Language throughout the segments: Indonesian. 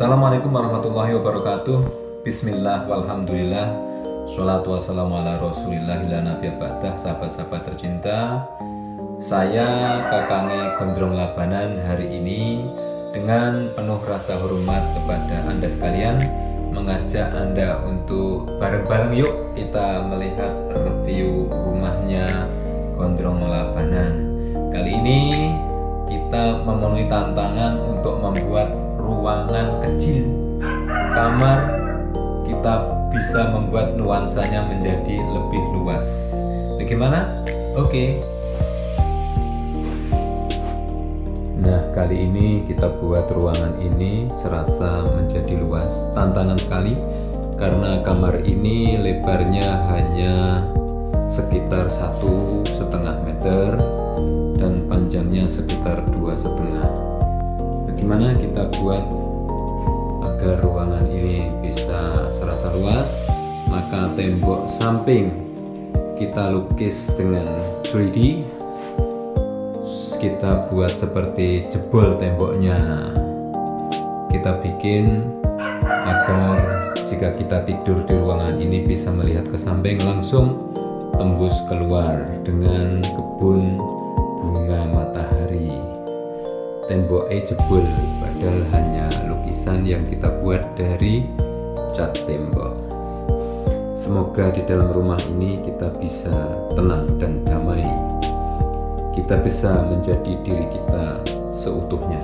Assalamualaikum warahmatullahi wabarakatuh. Bismillah walhamdulillah. Sholatu wassalamu ala rasulillah ila nabiya ba'dah. Sahabat-sahabat tercinta, saya Kakange Gondrong Labanan hari ini dengan penuh rasa hormat kepada Anda sekalian mengajak Anda untuk bareng-bareng yuk kita melihat review rumahnya Gondrong Labanan. Kali ini kita memenuhi tantangan untuk membuat ruangan kecil kamar, kita bisa membuat nuansanya menjadi lebih luas. Bagaimana? Oke. Nah, kali ini kita buat ruangan ini serasa menjadi luas. Tantangan sekali karena kamar ini lebarnya hanya sekitar 1,5 meter dan panjangnya sekitar 2,5. Bagaimana kita buat agar ruangan ini bisa serasa luas? Maka tembok samping kita lukis dengan 3D. Kita buat seperti jebol temboknya. Kita bikin agar jika kita tidur di ruangan ini bisa melihat ke samping langsung tembus keluar dengan kebun bunga matahari. Temboknya jebol, padahal hanya lukisan yang kita buat dari cat tembok. Semoga di dalam rumah ini kita bisa tenang dan damai. Kita bisa menjadi diri kita seutuhnya.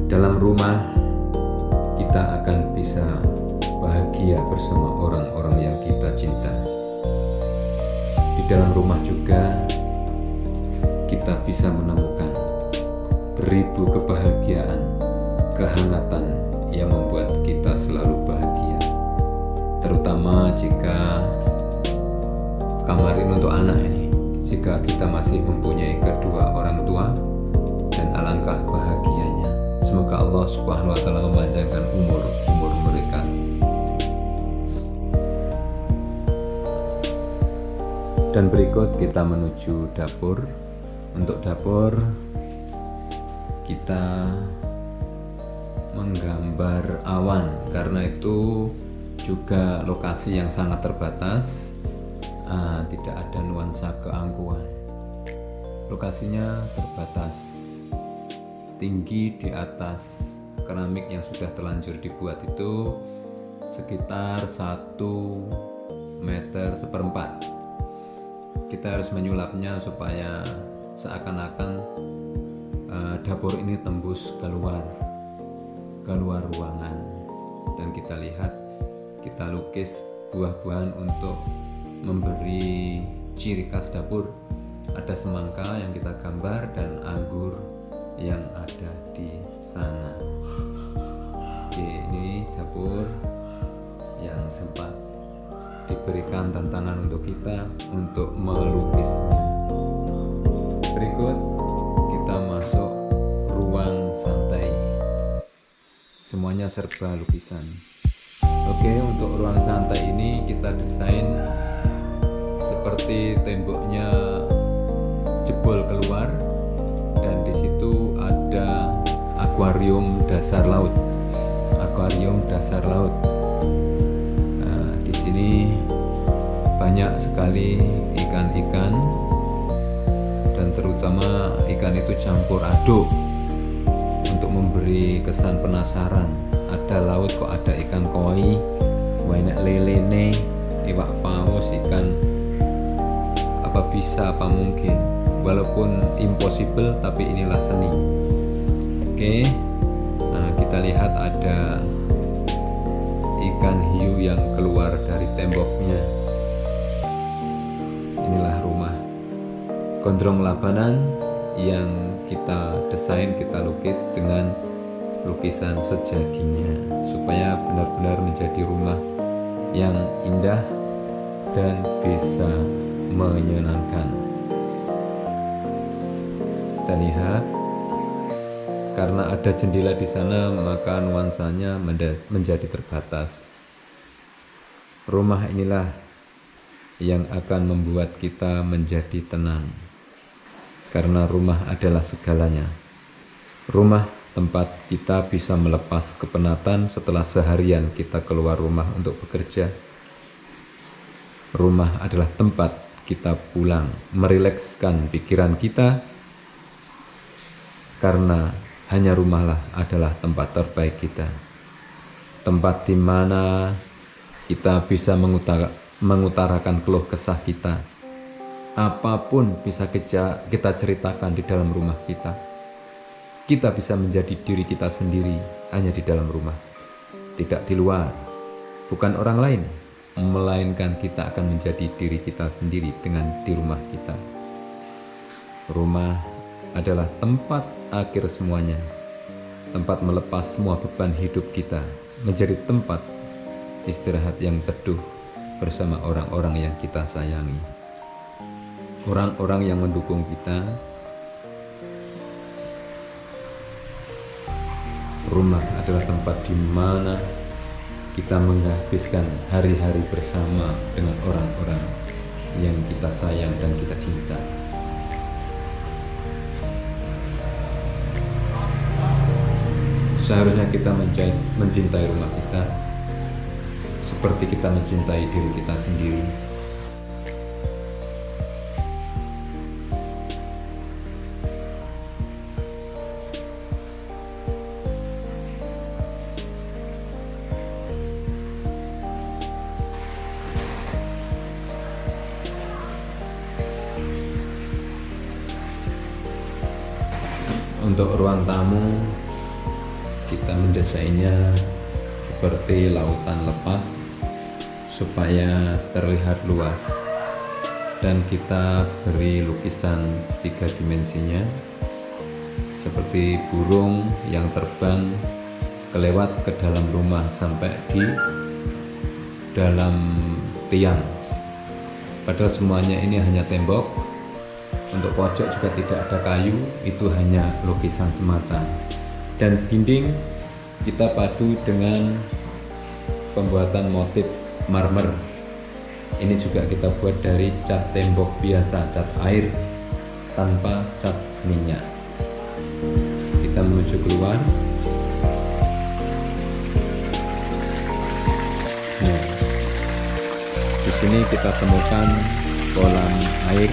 Dalam rumah kita akan bisa bahagia bersama orang-orang yang kita cinta. Di dalam rumah juga kita bisa menemukan beribu kebahagiaan, kehangatan yang membuat kita selalu bahagia. Terutama jika kamar ini untuk anak ini, jika kita masih mempunyai kedua orang tua, dan alangkah bahagianya. Semoga Allah Subhanahu wa Ta'ala memanjangkan umur mereka. Dan berikut kita menuju dapur. Untuk dapur kita menggambar awan karena itu juga lokasi yang sangat terbatas, tidak ada nuansa keangkuhan. Lokasinya terbatas, tinggi di atas keramik yang sudah terlanjur dibuat itu sekitar 1,4 meter. Kita harus menyulapnya supaya seakan-akan dapur ini tembus keluar ruangan, dan kita lihat, kita lukis buah-buahan untuk memberi ciri khas dapur. Ada semangka yang kita gambar dan anggur yang ada di sana. Oke, ini dapur yang sempat diberikan tantangan untuk kita untuk melukisnya. Berikut kita masuk ruang santai, semuanya serba lukisan. Oke, untuk ruang santai ini kita desain seperti temboknya jebol keluar, dan di situ ada akuarium dasar laut. Nah, di sini banyak sekali ikan-ikan, dan terutama ikan itu campur aduk untuk memberi kesan penasaran. Ada laut kok ada ikan koi, banyak lele, iwak paus, ikan apa bisa apa mungkin. Walaupun impossible, tapi inilah seni. Oke, nah kita lihat ada ikan hiu yang keluar dari temboknya. Inilah rumah Gondrong Labanan yang kita desain, kita lukis dengan lukisan sejadinya, supaya benar-benar menjadi rumah yang indah dan bisa menyenangkan. Kita lihat, karena ada jendela di sana, maka nuansanya menjadi terbatas. Rumah inilah yang akan membuat kita menjadi tenang, karena rumah adalah segalanya. Rumah tempat kita bisa melepas kepenatan setelah seharian kita keluar rumah untuk bekerja. Rumah adalah tempat kita pulang, merilekskan pikiran kita, karena hanya rumahlah adalah tempat terbaik kita. Tempat di mana kita bisa mengutarakan keluh kesah kita. Apapun bisa kita ceritakan di dalam rumah kita. Kita bisa menjadi diri kita sendiri hanya di dalam rumah, tidak di luar. Bukan orang lain, melainkan kita akan menjadi diri kita sendiri dengan di rumah kita. Rumah adalah tempat akhir semuanya, tempat melepas semua beban hidup kita, menjadi tempat istirahat yang teduh bersama orang-orang yang kita sayangi, orang-orang yang mendukung kita. Rumah adalah tempat di mana kita menghabiskan hari-hari bersama dengan orang-orang yang kita sayang dan kita cinta. Seharusnya kita mencintai rumah kita seperti kita mencintai diri kita sendiri. Untuk ruang tamu, kita mendesainnya seperti lautan lepas supaya terlihat luas, dan kita beri lukisan 3 dimensinya seperti burung yang terbang kelewat ke dalam rumah sampai di dalam tiang. Padahal semuanya ini hanya tembok. Untuk pojok juga tidak ada kayu, itu hanya lukisan semata. Dan dinding kita padu dengan pembuatan motif marmer. Ini juga kita buat dari cat tembok biasa, cat air tanpa cat minyak. Kita menuju keluar. Nah, di sini kita temukan kolam air,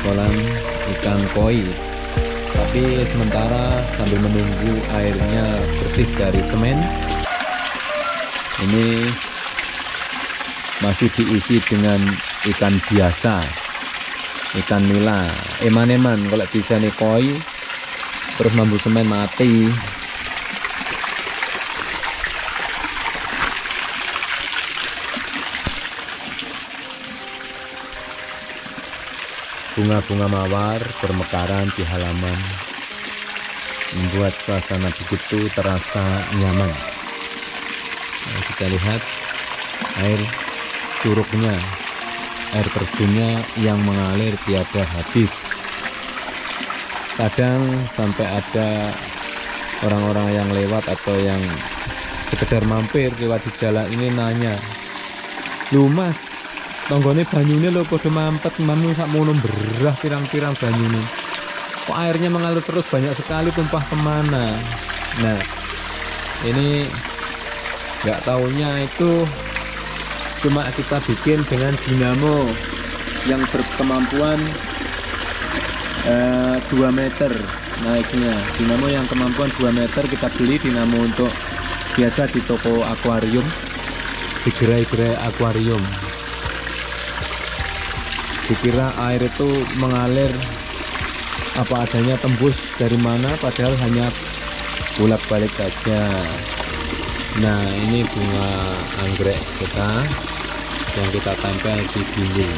kolam ikan koi. Tapi sementara sambil menunggu airnya bersih dari semen, ini masih diisi dengan ikan biasa, ikan nila, eman-eman. Kalau bisa nih koi, terus mambu semen mati. Bunga-bunga mawar bermekaran di halaman, membuat suasana begitu terasa nyaman. Nah, kita lihat air curugnya, air terjunnya yang mengalir tiada habis. Kadang sampai ada orang-orang yang lewat atau yang sekedar mampir lewat di jalan ini nanya, "Lu Mas, tonggone banyune lho padha mampet, mamu sakmono berah pirang-pirang banyune. Kok airnya mengalir terus, banyak sekali, tumpah kemana?" Nah, ini nggak taunya itu cuma kita bikin dengan dinamo yang berkemampuan 2 meter naiknya. Dinamo yang kemampuan 2 meter kita beli, dinamo untuk biasa di toko akuarium, di gerai-gerai akuarium. Dikira air itu mengalir apa adanya, tembus dari mana, padahal hanya bolak-balik saja. Nah, ini bunga anggrek kita yang kita tempel di dinding.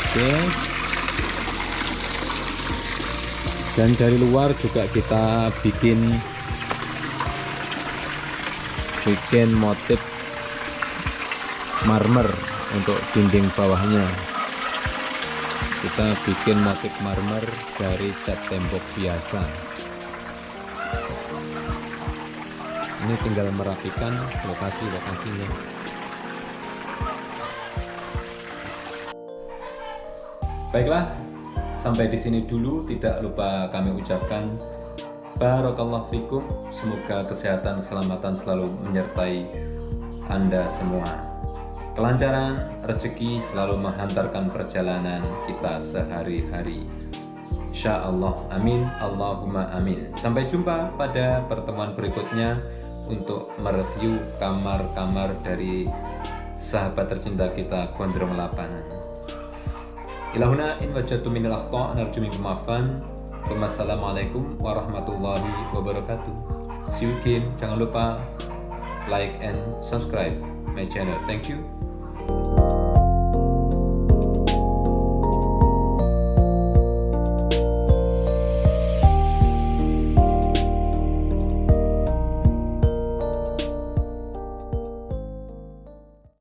Oke. Dan dari luar juga kita bikin motif marmer untuk dinding bawahnya. Kita bikin motif marmer dari cat tembok biasa. Ini tinggal merapikan lokasi-lokasinya. Baiklah, Sampai di sini dulu, tidak lupa kami ucapkan barakallahu fikum. Semoga kesehatan keselamatan selalu menyertai Anda semua. Kelancaran rezeki selalu menghantarkan perjalanan kita sehari-hari. Insya Allah, amin, Allahumma amin. Sampai jumpa pada pertemuan berikutnya untuk mereview kamar-kamar dari sahabat tercinta kita Gondrong Lapangan. Ilahuna in wajadtu minal akhta' narju minkum afwan. Wassalamualaikum warahmatullahi wabarakatuh. See you again. Jangan lupa like and subscribe my channel. Thank you.